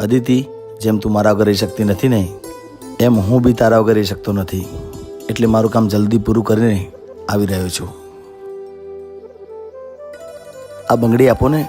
અદિતિ, જેમ તું મારા વગર રહી શકતી નથી ને, એમ હું બી તારા વગર રહી શકતો નથી. એટલે મારું કામ જલ્દી પૂરું કરીને આવી રહ્યો છું. આ બંગડી આપો ને.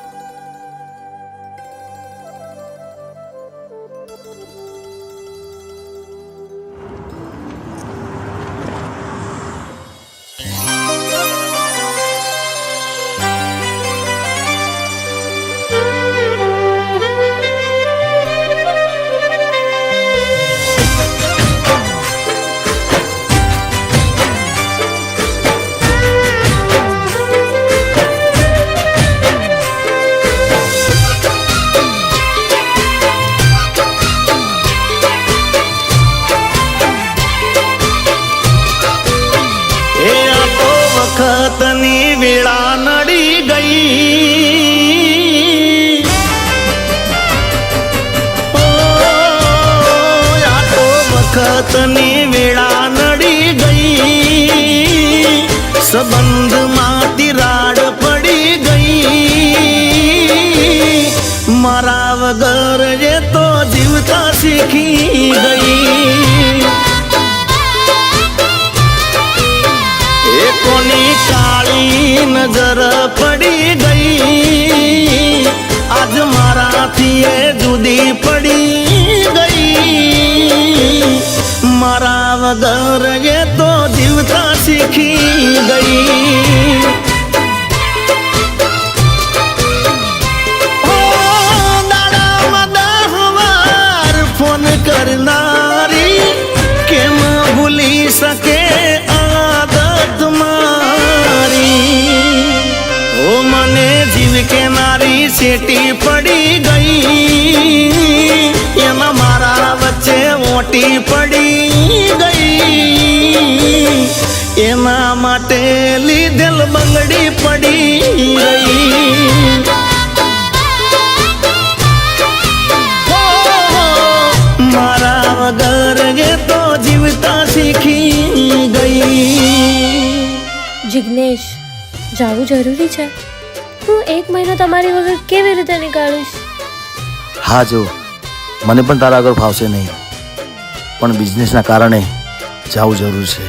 વખતની વેળા નડી ગઈ, આ તો વખતની વેળા નડી ગઈ, સંબંધમાં તિરાડ પડી ગઈ, મારા વગર એ તો જીવતા શીખી ગઈ. કોની કાળી નજર પડી ગઈ, આજ મારાથી એ જુદી પડી ગઈ, મારા વગર એ તો જીવતા શીખી ગઈ. દાડામાં 10 વાર ફોન કરનારી કેમ ભૂલી શકે કેનારી શેટી પડી ગઈ, એમાં મારા વચ્ચે મોટી પડી ગઈ, એના માટે લીધેલ બંગડી પડી ગઈ. મારા વગર એ તો જીવતા શીખી ગઈ. જિગ્નેશ, જાવું જરૂરી છે? હું 1 મહિનો તમારી વગર કેવી રીતે નીકાળીશ? હા, જો મને પણ તારા વગર ફાવશે નહીં, પણ બિઝનેસના કારણે જવું જરૂર છે.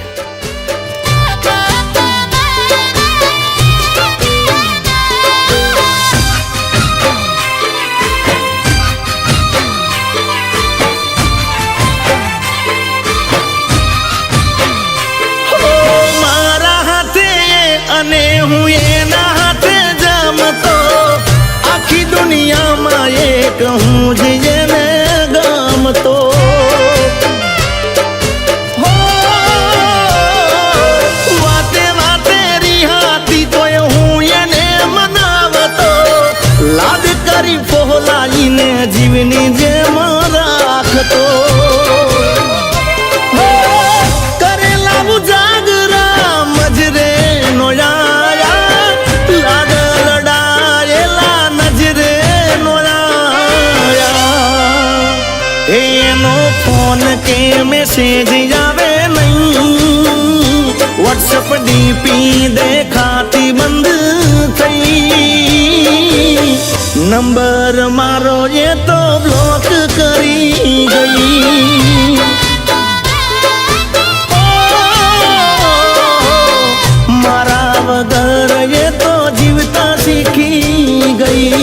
મારા હાથે અને હું એના હાથે જમતો, આખી દુનિયામાં એક હું જ એને ગમતો. વાતે વાતે રિહાતી તોય હું એને મનાવતો, લાડ કરી ફોલાઈને જીવની જેમ રાખતો. કરેલા ઉજાગરા મજરે નોયા, લાડ લડાયેલા નજરે નોયા, એનો ફોન કે મેસેજ આવે નહીં, વોટ્સઅપ ડીપી દેખાતી બંધ થઈ, નંબર મારો એ તો બ્લોક કરી ગઈ. મારા વગર એ તો જીવતા શીખી ગઈ.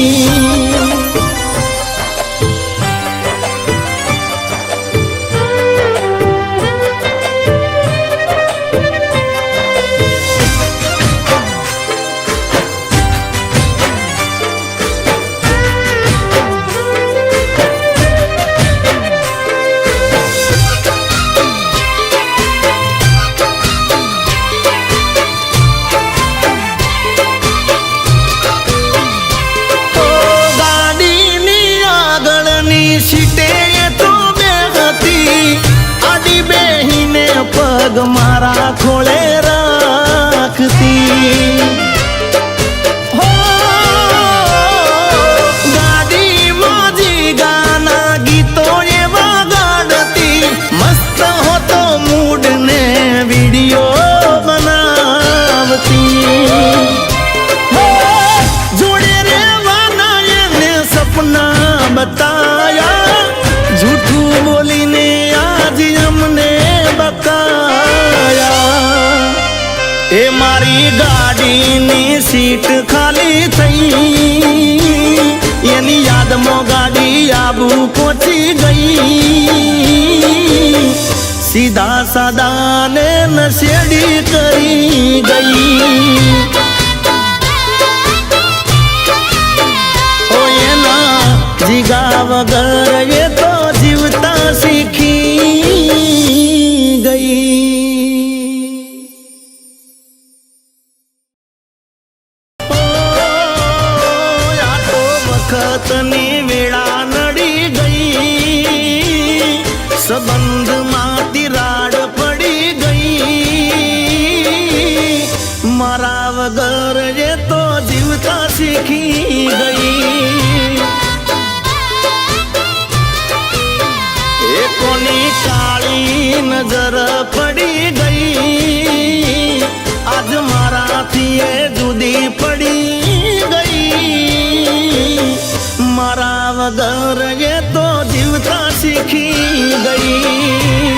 સીટે તો બેહતી, આડી બેહીને પગ મારા ખોળે રાખતી. ગાડીમાં જી ગાના ગીતો એવા ગાડતી, મસ્ત હોતો મૂડ ને વિડીયો બનાવતી. જોડે રેવાના એને સપના બતાયા, મારી ગાડીની સીટ ખાલી થઈ એની યાદમાં ગાડી આબુ પહોંચી ગઈ સીધા સાદાને નશેડી કરી ગઈ ઓ એના જીગા વગર એ તો જીવતા શીખી ગઈ વખતની વેળા નડી ગઈ સંબંધમાં તિરાડ પડી ગઈ મારા વગર એ તો જીવતા શીખી ગઈ એ કોની કાળી નજર પડી ગઈ આજ મારાથી એ જુદી પડી મારા વગર એ તો જીવતા શીખી ગઈ